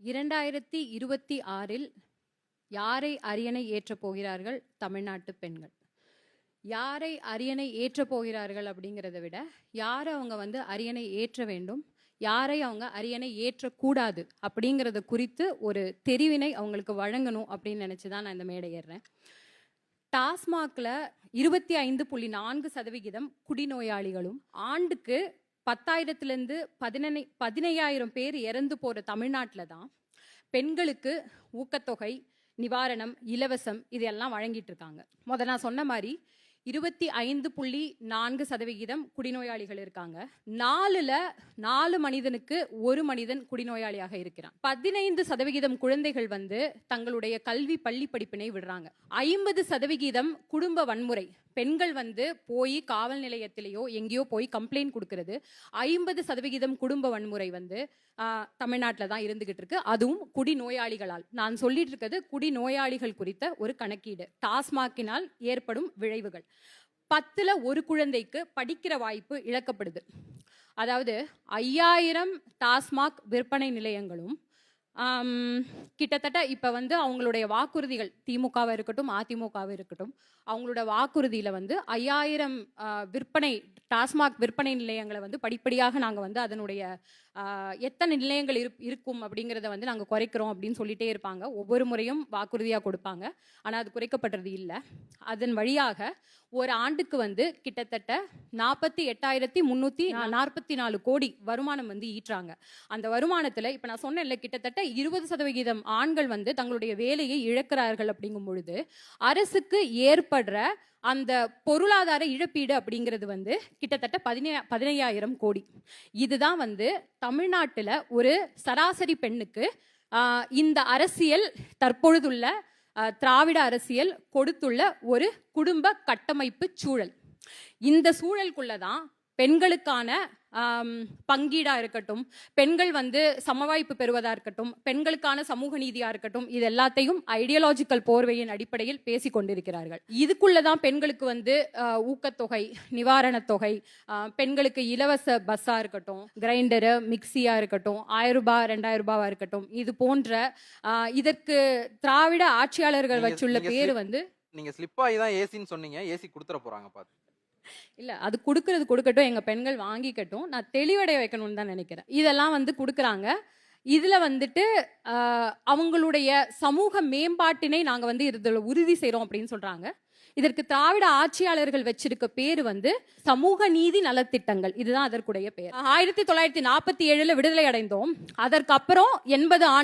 2026இல் யாரை அரியணை ஏற்றப் போகிறார்கள் தமிழ்நாட்டு பெண்கள்? யாரை அரியணை ஏற்றப் போகிறார்கள் அப்படிங்கிறத விட யாரை அவங்க அரியணை ஏற்ற வேண்டும், யாரை அவங்க அரியணை ஏற்றக்கூடாது அப்படிங்கிறத குறித்து ஒரு தெரிவினை அவங்களுக்கு வழங்கணும் அப்படின்னு நினச்சி தான் நான் இந்த மேடை ஏறுறேன். டாஸ்மாகில் 25.4% குடிநோயாளிகளும் ஆண்டுக்கு 10,000லேருந்து 15,000 பேர் இறந்து போகிற தமிழ்நாட்டில் தான் பெண்களுக்கு ஊக்கத்தொகை, நிவாரணம், இலவசம் இதெல்லாம் வழங்கிட்டு இருக்காங்க. நான் சொன்ன மாதிரி 25.4% குடிநோயாளிகள் இருக்காங்க. 4 மனிதனுக்கு 1 மனிதன் குடிநோயாளியாக இருக்கிறான். 15% குழந்தைகள் தங்களுடைய கல்வி பள்ளி படிப்பினை விடுறாங்க. 50% குடும்ப வன்முறை, பெண்கள் போய் காவல் நிலையத்திலேயோ எங்கேயோ போய் கம்ப்ளைண்ட் கொடுக்கறது. 50% குடும்ப வன்முறை தமிழ்நாட்டில் தான் இருந்துகிட்டு இருக்கு. அதுவும் குடிநோயாளிகளால். நான் சொல்லிட்டு இருக்கிறது குடிநோயாளிகள் குறித்த ஒரு கணக்கீடு. டாஸ்மாகினால் ஏற்படும் விளைவுகள். 10ல் 1 குழந்தைக்கு படிக்கிற வாய்ப்பு இழக்கப்படுது. அதாவது 5000 டாஸ்மாக் விற்பனை நிலையங்களும் கிட்டத்தட்ட இப்ப அவங்களுடைய வாக்குறுதிகள், திமுகவா இருக்கட்டும் அதிமுகவா இருக்கட்டும், அவங்களோட வாக்குறுதியில 5000 விற்பனை டாஸ்மாக் விற்பனை நிலையங்களை படிப்படியாக நாங்க அதனுடைய எத்தனை நிலையங்கள் இருக்கும் அப்படிங்கிறத நாங்க குறைக்கிறோம் அப்படின்னு சொல்லிட்டே இருப்பாங்க. ஒவ்வொரு முறையும் வாக்குறுதியா கொடுப்பாங்க. ஆனா அது குறைக்கப்பட்டது இல்லை. அதன் வழியாக ஒரு ஆண்டுக்கு கிட்டத்தட்ட 48,344 கோடி வருமானம் ஈட்டுறாங்க. அந்த வருமானத்துல இப்ப நான் சொன்னேன்ல, கிட்டத்தட்ட 20% ஆண்கள் தங்களுடைய வேலையை இழக்கிறார்கள். அப்படிங்கும் பொழுது அரசுக்கு ஏற்படுற அந்த பொருளாதார இழப்பீடு அப்படிங்கிறது கிட்டத்தட்ட 15,000 கோடி. இதுதான் தமிழ்நாட்டுல ஒரு சராசரி பெண்ணுக்கு இந்த அரசியல், தற்பொழுதுள்ள திராவிட அரசியல் கொடுத்துள்ள ஒரு குடும்ப கட்டமைப்பு சூழல். இந்த சூழலுக்குள்ளதான் பெண்களுக்கான பங்கீடா இருக்கட்டும், பெண்கள் சமவாய்ப்பு பெறுவதா இருக்கட்டும், பெண்களுக்கான சமூக நீதியா இருக்கட்டும், இது எல்லாத்தையும் ஐடியாலஜிக்கல் போர்வையின் அடிப்படையில் பேசிக் கொண்டிருக்கிறார்கள். இதுக்குள்ளதான் பெண்களுக்கு ஊக்கத்தொகை, நிவாரணத் தொகை, பெண்களுக்கு இலவச பஸ்ஸா இருக்கட்டும், கிரைண்டரு, மிக்சியா இருக்கட்டும், 1000 ரூபாய் 2000 ரூபாவா இருக்கட்டும், இது போன்ற இதற்கு திராவிட ஆட்சியாளர்கள் வச்சுள்ள பேரு நீங்க ஸ்லிப்பாகி தான் ஏசின்னு சொன்னீங்க. ஏசி கொடுத்துற போறாங்க பாத்து. இல்ல, அது கொடுக்கட்டும், எங்க பெண்கள் வாங்கிக்கட்டும். நான் தெளிவடைய வைக்கணும்னு தான் நினைக்கிறேன். இதெல்லாம் கொடுக்குறாங்க. இதுல அவங்களுடைய சமூக மேம்பாட்டினை நாங்க இதுல உறுதி செய்யறோம் அப்படின்னு சொல்றாங்க. இதற்கு திராவிட ஆட்சியாளர்கள் வச்சிருக்க பேரு சமூக நீதி நலத்திட்டங்கள். இதுதான் அதற்குடைய பெயர். 1947 விடுதலை அடைந்தோம். அதற்கு அப்புறம் 80